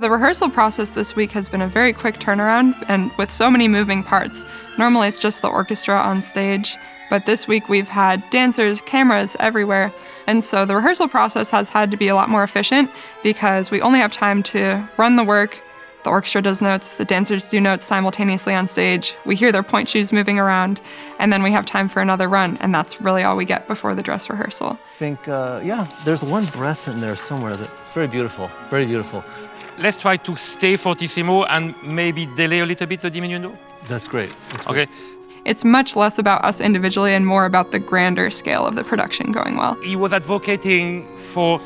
the rehearsal process this week has been a very quick turnaround and with so many moving parts. Normally it's just the orchestra on stage, but this week we've had dancers, cameras everywhere. And so the rehearsal process has had to be a lot more efficient because we only have time to run the work. The orchestra does notes, the dancers do notes simultaneously on stage. We hear their point shoes moving around, and then we have time for another run, and that's really all we get before the dress rehearsal. I think, there's one breath in there somewhere that's very beautiful, very beautiful. Let's try to stay fortissimo and maybe delay a little bit the diminuendo. That's great. Okay. It's much less about us individually and more about the grander scale of the production going well. He was advocating for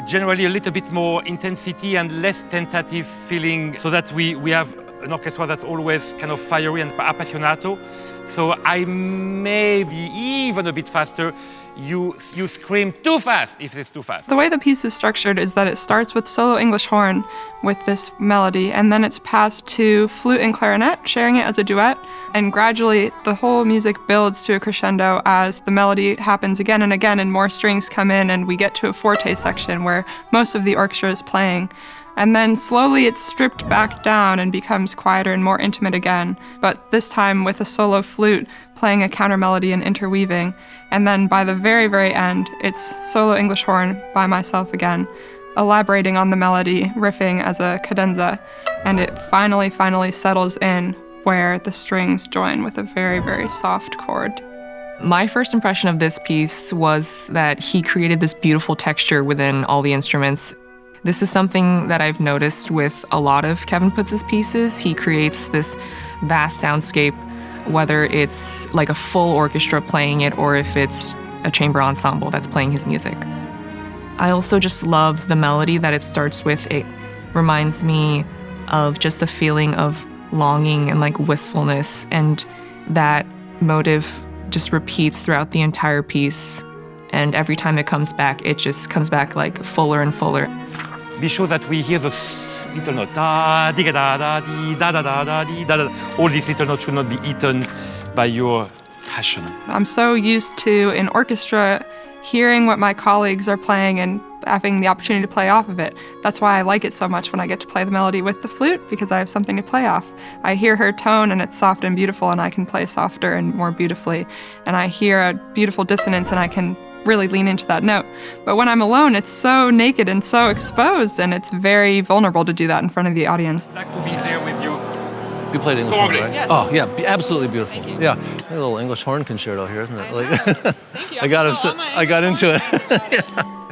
generally a little bit more intensity and less tentative feeling so that we have an orchestra that's always kind of fiery and appassionato. So I may be even a bit faster. You scream too fast if it's too fast. The way the piece is structured is that it starts with solo English horn with this melody, and then it's passed to flute and clarinet, sharing it as a duet, and gradually the whole music builds to a crescendo as the melody happens again and again and more strings come in and we get to a forte section where most of the orchestra is playing. And then slowly it's stripped back down and becomes quieter and more intimate again, but this time with a solo flute playing a counter melody and interweaving. And then by the very, very end, it's solo English horn by myself again, elaborating on the melody, riffing as a cadenza, and it finally settles in where the strings join with a very, very soft chord. My first impression of this piece was that he created this beautiful texture within all the instruments. This is something that I've noticed with a lot of Kevin Putz's pieces. He creates this vast soundscape, whether it's like a full orchestra playing it or if it's a chamber ensemble that's playing his music. I also just love the melody that it starts with. It reminds me of just the feeling of longing and like wistfulness, and that motive just repeats throughout the entire piece. And every time it comes back, it just comes back like fuller and fuller. Be sure that we hear the little note, da, di, da, da, di, da, da, da, da, di, da, da. All these little notes should not be eaten by your passion. I'm so used to, in orchestra, hearing what my colleagues are playing and having the opportunity to play off of it. That's why I like it so much when I get to play the melody with the flute, because I have something to play off. I hear her tone and it's soft and beautiful, and I can play softer and more beautifully. And I hear a beautiful dissonance and I can really lean into that note. But when I'm alone, it's so naked and so exposed, and it's very vulnerable to do that in front of the audience. I'd like to be there with you. You played English horn, right? Yes. Oh, yeah, absolutely beautiful. Thank you. Yeah, a little English horn concerto here, isn't it? Like, Thank you. I got into it.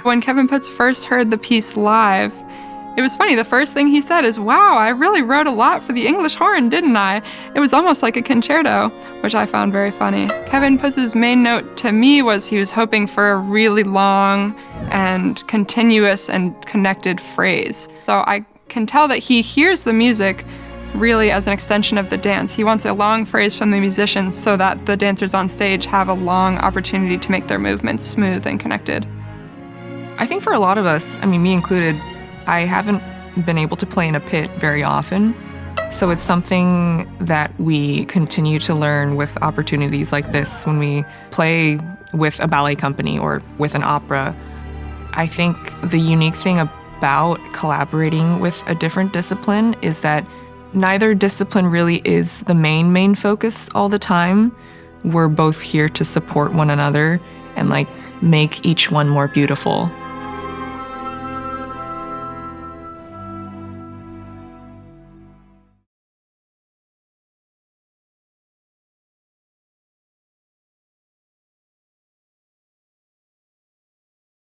When Kevin Putz first heard the piece live, it was funny. The first thing he said is, "Wow, I really wrote a lot for the English horn, didn't I?" It was almost like a concerto, which I found very funny. Kevin Putz's main note to me was he was hoping for a really long and continuous and connected phrase. So I can tell that he hears the music really as an extension of the dance. He wants a long phrase from the musicians so that the dancers on stage have a long opportunity to make their movements smooth and connected. I think for a lot of us, I mean, me included, I haven't been able to play in a pit very often. So it's something that we continue to learn with opportunities like this when we play with a ballet company or with an opera. I think the unique thing about collaborating with a different discipline is that neither discipline really is the main focus all the time. We're both here to support one another and like make each one more beautiful.